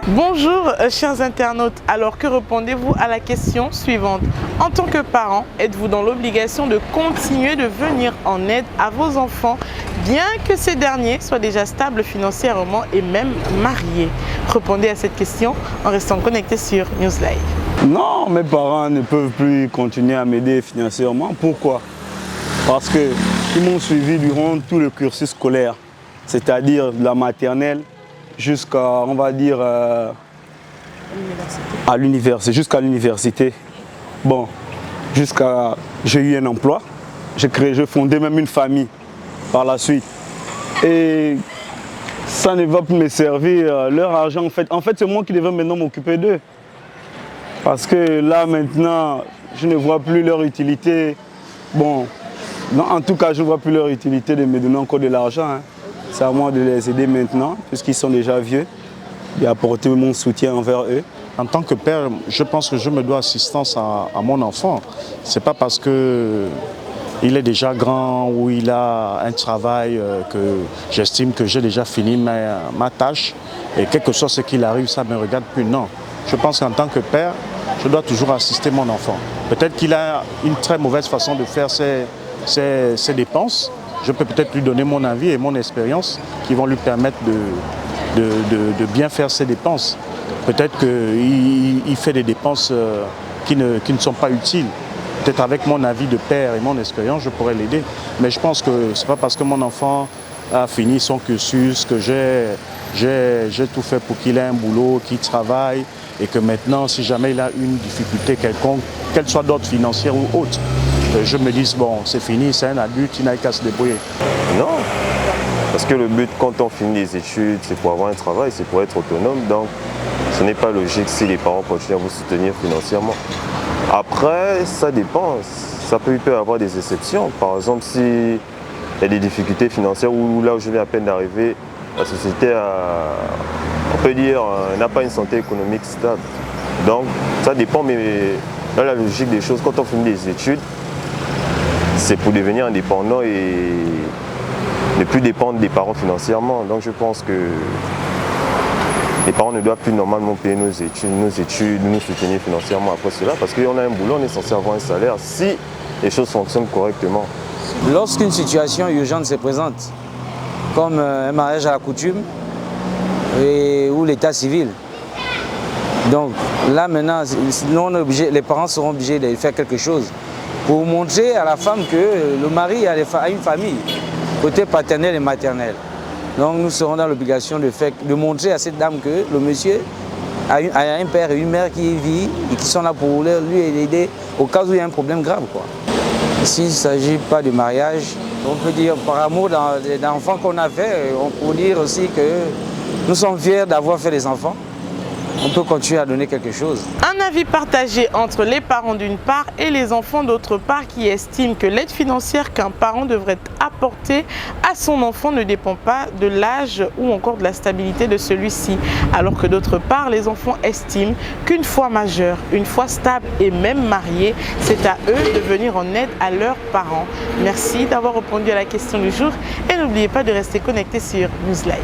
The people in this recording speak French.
Bonjour chers internautes, alors que répondez-vous à la question suivante? En tant que parent, êtes-vous dans l'obligation de continuer de venir en aide à vos enfants, bien que ces derniers soient déjà stables financièrement et même mariés? Répondez à cette question en restant connecté sur NewsLive. Non, mes parents ne peuvent plus continuer à m'aider financièrement. Pourquoi? Parce qu'ils m'ont suivi durant tout le cursus scolaire, c'est-à-dire de la maternelle jusqu'à, on va dire, à l'université, jusqu'à l'université. Bon, j'ai eu un emploi, j'ai fondé même une famille par la suite. Et ça ne va plus me servir, leur argent, en fait c'est moi qui devais maintenant m'occuper d'eux. Parce que là maintenant, je ne vois plus leur utilité. Bon, non, en tout cas, je ne vois plus leur utilité de me donner encore de l'argent. Hein. C'est à moi de les aider maintenant, puisqu'ils sont déjà vieux, et apporter mon soutien envers eux. En tant que père, je pense que je me dois assistance à mon enfant. Ce n'est pas parce qu'il est déjà grand ou il a un travail que j'estime que j'ai déjà fini ma tâche. Et quel que soit ce qu'il arrive, ça ne me regarde plus. Non. Je pense qu'en tant que père, je dois toujours assister mon enfant. Peut-être qu'il a une très mauvaise façon de faire ses dépenses. Je peux peut-être lui donner mon avis et mon expérience qui vont lui permettre de bien faire ses dépenses. Peut-être qu'il fait des dépenses qui ne sont pas utiles. Peut-être avec mon avis de père et mon expérience, je pourrais l'aider. Mais je pense que ce n'est pas parce que mon enfant a fini son cursus que j'ai tout fait pour qu'il ait un boulot, qu'il travaille et que maintenant, si jamais il a une difficulté quelconque, qu'elle soit d'ordre financier ou autre, je me dis, bon, c'est fini, c'est un adulte, il n'a qu'à se débrouiller. Non, parce que le but, quand on finit les études, c'est pour avoir un travail, c'est pour être autonome. Donc, ce n'est pas logique si les parents continuent à vous soutenir financièrement. Après, ça dépend. Ça peut y avoir des exceptions. Par exemple, s'il y a des difficultés financières ou là où je viens à peine d'arriver, la société, on peut dire, n'a pas une santé économique stable. Donc, ça dépend, mais dans la logique des choses, quand on finit les études, c'est pour devenir indépendant et ne plus dépendre des parents financièrement. Donc je pense que les parents ne doivent plus normalement payer nos études, nous soutenir financièrement après cela, parce qu'on a un boulot, on est censé avoir un salaire si les choses fonctionnent correctement. Lorsqu'une situation urgente se présente, comme un mariage à la coutume ou l'état civil, donc là maintenant, les parents seront obligés de faire quelque chose pour montrer à la femme que le mari a une famille, côté paternel et maternel. Donc nous serons dans l'obligation de montrer à cette dame que le monsieur a un père et une mère qui vit et qui sont là pour lui aider au cas où il y a un problème grave, quoi. S'il ne s'agit pas de mariage, on peut dire par amour d'enfants qu'on a fait, on peut dire aussi que nous sommes fiers d'avoir fait des enfants. On peut continuer à donner quelque chose. Un avis partagé entre les parents d'une part et les enfants d'autre part qui estiment que l'aide financière qu'un parent devrait apporter à son enfant ne dépend pas de l'âge ou encore de la stabilité de celui-ci. Alors que d'autre part, les enfants estiment qu'une fois majeurs, une fois stables et même mariés, c'est à eux de venir en aide à leurs parents. Merci d'avoir répondu à la question du jour et n'oubliez pas de rester connecté sur NewsLive.